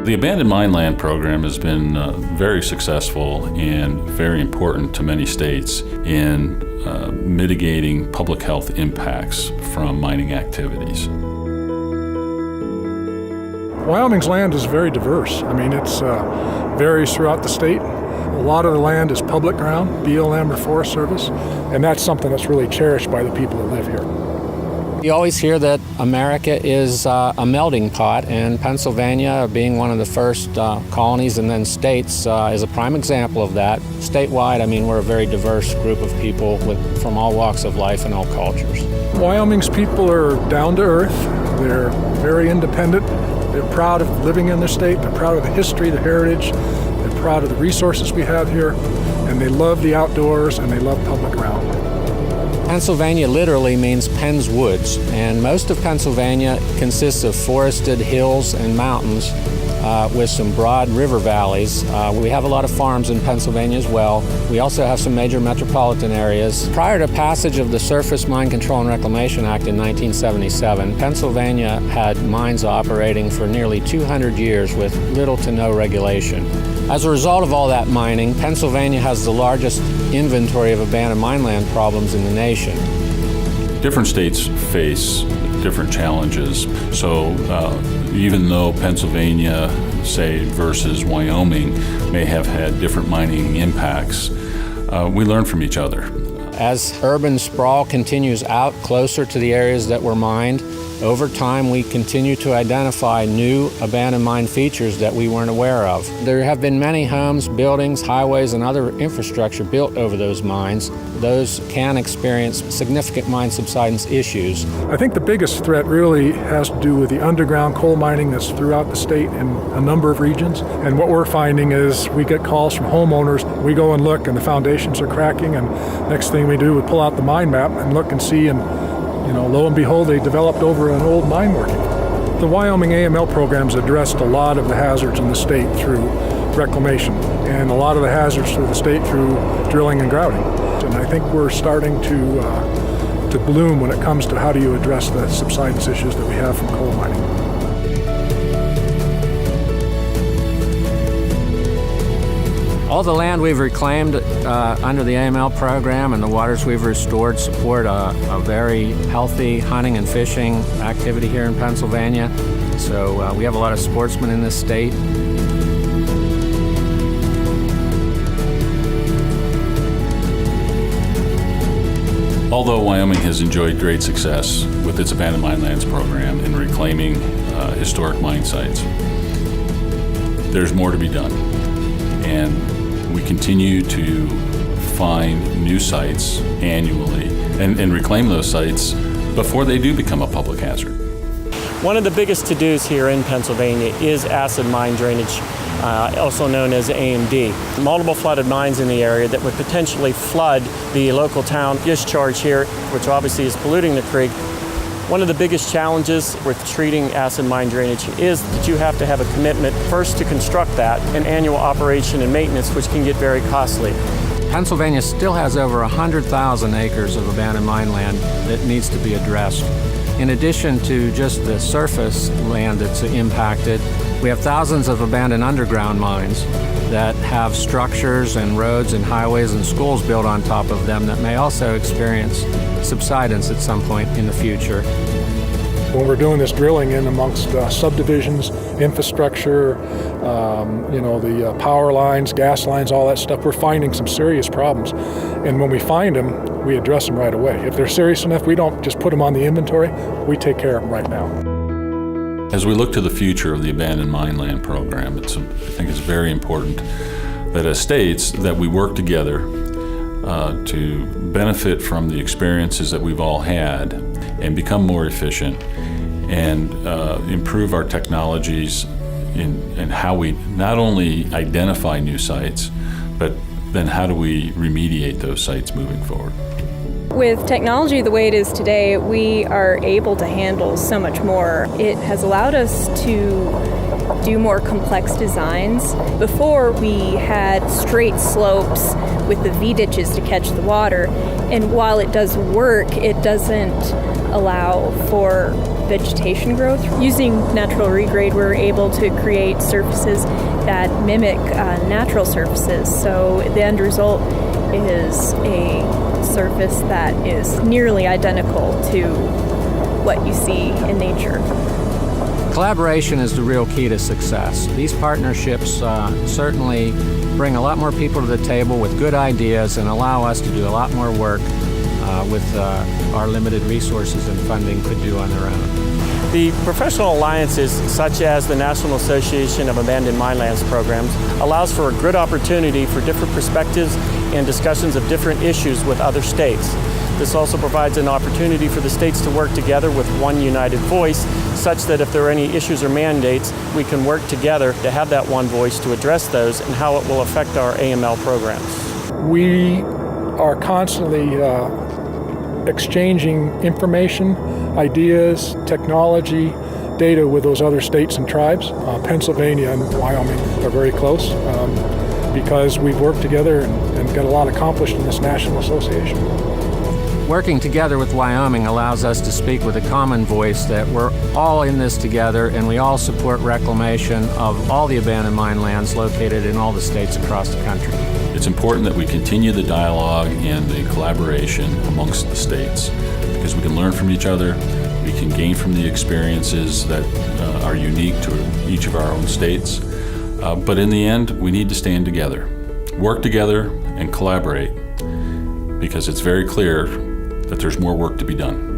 The abandoned mine land program has been very successful and very important to many states in mitigating public health impacts from mining activities. Wyoming's land is very diverse. I mean, it varies throughout the state. A lot of the land is public ground, BLM or Forest Service, and that's something that's really cherished by the people that live here. You always hear that America is a melting pot, and Pennsylvania, being one of the first colonies and then states, is a prime example of that. Statewide, I mean, we're a very diverse group of people from all walks of life and all cultures. Wyoming's people are down to earth. They're very independent. They're proud of living in their state. They're proud of the history, the heritage. They're proud of the resources we have here. And they love the outdoors and they love public ground. Pennsylvania literally means Penn's Woods, and most of Pennsylvania consists of forested hills and mountains with some broad river valleys. We have a lot of farms in Pennsylvania as well. We also have some major metropolitan areas. Prior to passage of the Surface Mine Control and Reclamation Act in 1977, Pennsylvania had mines operating for nearly 200 years with little to no regulation. As a result of all that mining, Pennsylvania has the largest inventory of abandoned mine land problems in the nation. Different states face different challenges. So even though Pennsylvania, say, versus Wyoming may have had different mining impacts, we learn from each other. As urban sprawl continues out closer to the areas that were mined, over time we continue to identify new abandoned mine features that we weren't aware of. There have been many homes, buildings, highways, and other infrastructure built over those mines. Those can experience significant mine subsidence issues. I think the biggest threat really has to do with the underground coal mining that's throughout the state in a number of regions. And what we're finding is we get calls from homeowners. We go and look and the foundations are cracking, and next thing we do, we pull out the mine map and look and see, and lo and behold, they developed over an old mine working. The Wyoming AML program's addressed a lot of the hazards in the state through reclamation, and a lot of the hazards through the state through drilling and grouting. And I think we're starting to bloom when it comes to how do you address the subsidence issues that we have from coal mining. All the land we've reclaimed under the AML program and the waters we've restored support a very healthy hunting and fishing activity here in Pennsylvania. So we have a lot of sportsmen in this state. Although Wyoming has enjoyed great success with its abandoned mine lands program in reclaiming historic mine sites, there's more to be done. And we continue to find new sites annually and reclaim those sites before they do become a public hazard. One of the biggest to-dos here in Pennsylvania is acid mine drainage, also known as AMD. Multiple flooded mines in the area that would potentially flood the local town discharge here, which obviously is polluting the creek. One of the biggest challenges with treating acid mine drainage is that you have to have a commitment first to construct that, an annual operation and maintenance, which can get very costly. Pennsylvania still has over 100,000 acres of abandoned mine land that needs to be addressed. In addition to just the surface land that's impacted, we have thousands of abandoned underground mines that have structures and roads and highways and schools built on top of them that may also experience subsidence at some point in the future. When we're doing this drilling in amongst subdivisions, infrastructure, the power lines, gas lines, all that stuff, we're finding some serious problems. And when we find them, we address them right away. If they're serious enough, we don't just put them on the inventory, we take care of them right now. As we look to the future of the abandoned mine land program, I think it's very important that as states that we work together to benefit from the experiences that we've all had and become more efficient and improve our technologies in how we not only identify new sites, but then how do we remediate those sites moving forward. With technology the way it is today, we are able to handle so much more. It has allowed us to do more complex designs. Before, we had straight slopes with the V-ditches to catch the water, and while it does work, it doesn't allow for vegetation growth. Using natural regrade, we're able to create surfaces that mimic natural surfaces, so the end result is a surface that is nearly identical to what you see in nature. Collaboration is the real key to success. These partnerships certainly bring a lot more people to the table with good ideas and allow us to do a lot more work with our limited resources and funding could do on their own. The professional alliances, such as the National Association of Abandoned Minelands programs, allows for a good opportunity for different perspectives and discussions of different issues with other states. This also provides an opportunity for the states to work together with one united voice, such that if there are any issues or mandates, we can work together to have that one voice to address those and how it will affect our AML programs. We are constantly exchanging information, ideas, technology, data with those other states and tribes. Pennsylvania and Wyoming are very close because we've worked together and got a lot accomplished in this national association. Working together with Wyoming allows us to speak with a common voice that we're all in this together and we all support reclamation of all the abandoned mine lands located in all the states across the country. It's important that we continue the dialogue and the collaboration amongst the states because we can learn from each other, we can gain from the experiences that are unique to each of our own states. But in the end, we need to stand together, work together and collaborate because it's very clear that there's more work to be done.